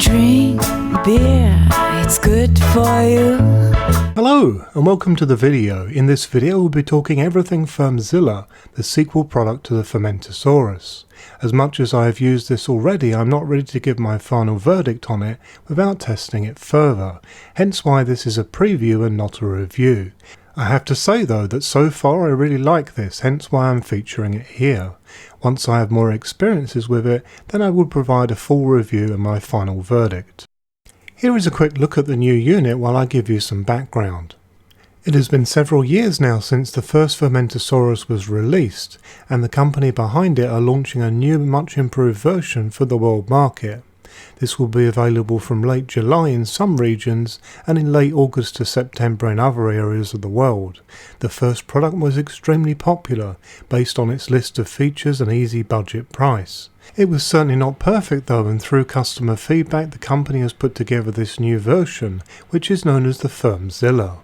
Drink beer, it's good for you. Hello and welcome to the video. In this video we'll be talking everything Fermzilla, the sequel product to the Fermentasaurus. As much as I have used this already, I'm not ready to give my final verdict on it without testing it further, hence why this is a preview and not a review. I have to say though that so far I really like this, hence why I'm featuring it here. Once I have more experiences with it, then I will provide a full review and my final verdict. Here is a quick look at the new unit while I give you some background. It has been several years now since the first Fermentasaurus was released, and the company behind it are launching a new much improved version for the world market. This will be available from late July in some regions and in late August to September in other areas of the world. The first product was extremely popular, based on its list of features and easy budget price. It was certainly not perfect though, and through customer feedback the company has put together this new version, which is known as the Fermzilla.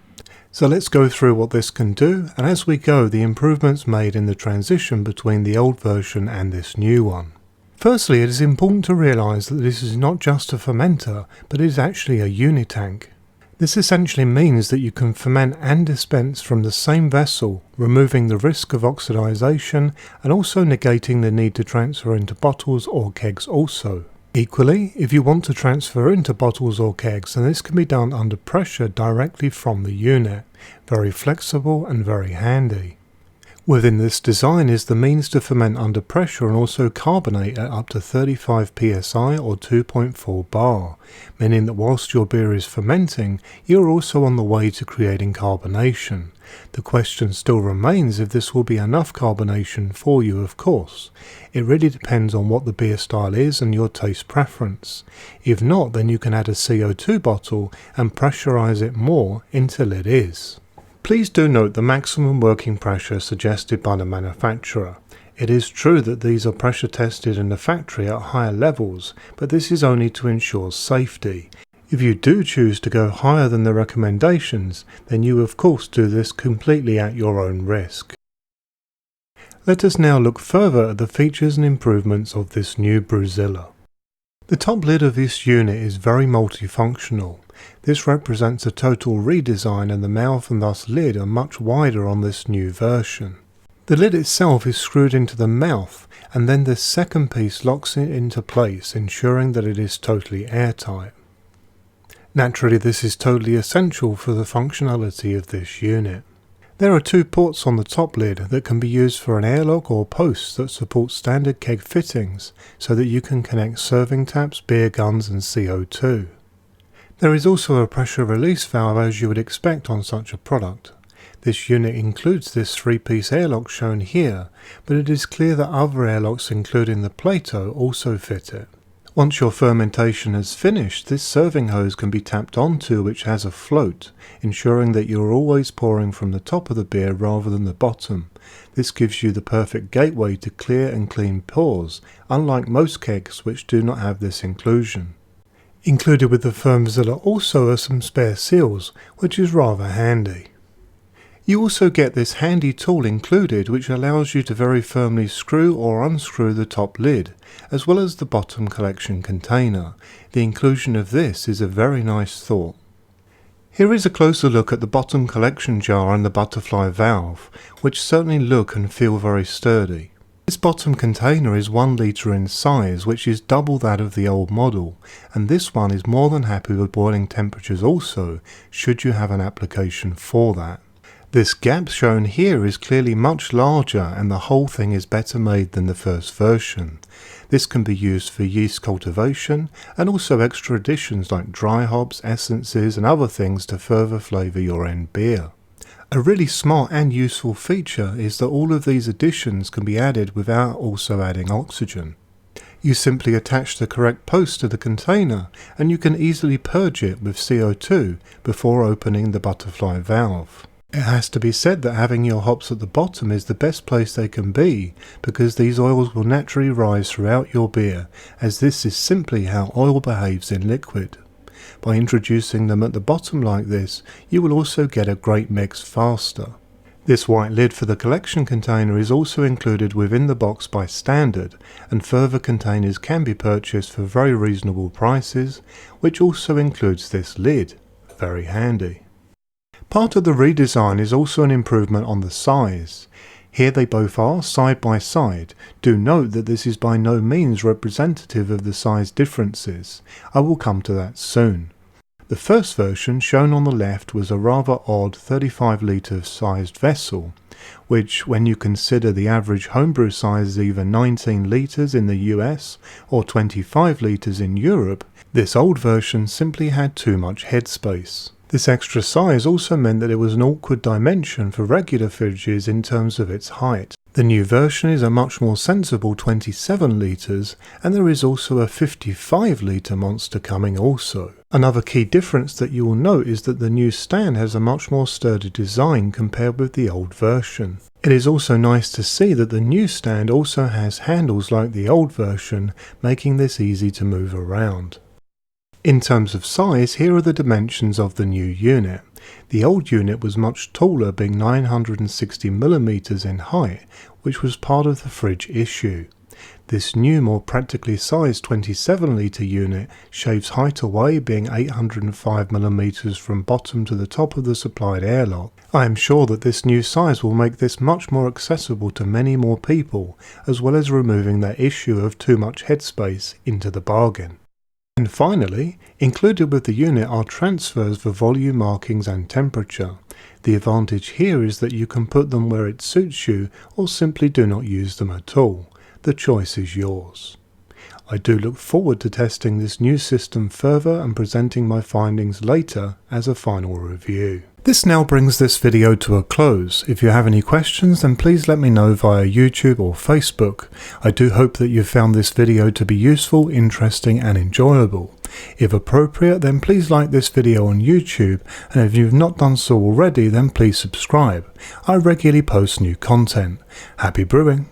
So let's go through what this can do, and as we go the improvements made in the transition between the old version and this new one. Firstly, it is important to realise that this is not just a fermenter, but it is actually a unitank. This essentially means that you can ferment and dispense from the same vessel, removing the risk of oxidisation and also negating the need to transfer into bottles or kegs also. Equally, if you want to transfer into bottles or kegs, then this can be done under pressure directly from the unit. Very flexible and very handy. Within this design is the means to ferment under pressure and also carbonate at up to 35 psi or 2.4 bar, meaning that whilst your beer is fermenting, you are also on the way to creating carbonation. The question still remains if this will be enough carbonation for you, of course. It really depends on what the beer style is and your taste preference. If not, then you can add a CO2 bottle and pressurize it more until it is. Please do note the maximum working pressure suggested by the manufacturer. It is true that these are pressure tested in the factory at higher levels, but this is only to ensure safety. If you do choose to go higher than the recommendations, then you of course do this completely at your own risk. Let us now look further at the features and improvements of this new Fermzilla. The top lid of this unit is very multifunctional. This represents a total redesign, and the mouth and thus lid are much wider on this new version. The lid itself is screwed into the mouth, and then this second piece locks it into place, ensuring that it is totally airtight. Naturally, this is totally essential for the functionality of this unit. There are two ports on the top lid that can be used for an airlock or posts that support standard keg fittings, so that you can connect serving taps, beer guns and CO2. There is also a pressure release valve as you would expect on such a product. This unit includes this 3-piece airlock shown here, but it is clear that other airlocks including the Plato also fit it. Once your fermentation has finished, this serving hose can be tapped onto, which has a float, ensuring that you are always pouring from the top of the beer rather than the bottom. This gives you the perfect gateway to clear and clean pours, unlike most kegs which do not have this inclusion. Included with the Fermzilla also are some spare seals, which is rather handy. You also get this handy tool included which allows you to very firmly screw or unscrew the top lid, as well as the bottom collection container. The inclusion of this is a very nice thought. Here is a closer look at the bottom collection jar and the butterfly valve, which certainly look and feel very sturdy. This bottom container is 1 litre in size, which is double that of the old model, and this one is more than happy with boiling temperatures also, should you have an application for that. This gap shown here is clearly much larger, and the whole thing is better made than the first version. This can be used for yeast cultivation and also extra additions like dry hops, essences and other things to further flavour your end beer. A really smart and useful feature is that all of these additions can be added without also adding oxygen. You simply attach the correct post to the container and you can easily purge it with CO2 before opening the butterfly valve. It has to be said that having your hops at the bottom is the best place they can be, because these oils will naturally rise throughout your beer, as this is simply how oil behaves in liquid. By introducing them at the bottom like this, you will also get a great mix faster. This white lid for the collection container is also included within the box by standard, and further containers can be purchased for very reasonable prices, which also includes this lid. Very handy. Part of the redesign is also an improvement on the size. Here they both are side by side. Do note that this is by no means representative of the size differences. I will come to that soon. The first version shown on the left was a rather odd 35 litre sized vessel, which when you consider the average homebrew size is either 19 litres in the US or 25 litres in Europe, this old version simply had too much headspace. This extra size also meant that it was an awkward dimension for regular fridges in terms of its height. The new version is a much more sensible 27 litres, and there is also a 55 litre monster coming also. Another key difference that you will note is that the new stand has a much more sturdy design compared with the old version. It is also nice to see that the new stand also has handles like the old version, making this easy to move around. In terms of size, here are the dimensions of the new unit. The old unit was much taller, being 960mm in height, which was part of the fridge issue. This new, more practically sized 27 litre unit shaves height away, being 805mm from bottom to the top of the supplied airlock. I am sure that this new size will make this much more accessible to many more people, as well as removing that issue of too much headspace into the bargain. And finally, included with the unit are transfers for volume markings and temperature. The advantage here is that you can put them where it suits you or simply do not use them at all. The choice is yours. I do look forward to testing this new system further and presenting my findings later as a final review. This now brings this video to a close. If you have any questions, then please let me know via YouTube or Facebook. I do hope that you found this video to be useful, interesting and enjoyable. If appropriate, then please like this video on YouTube, and if you've not done so already, then please subscribe. I regularly post new content. Happy brewing!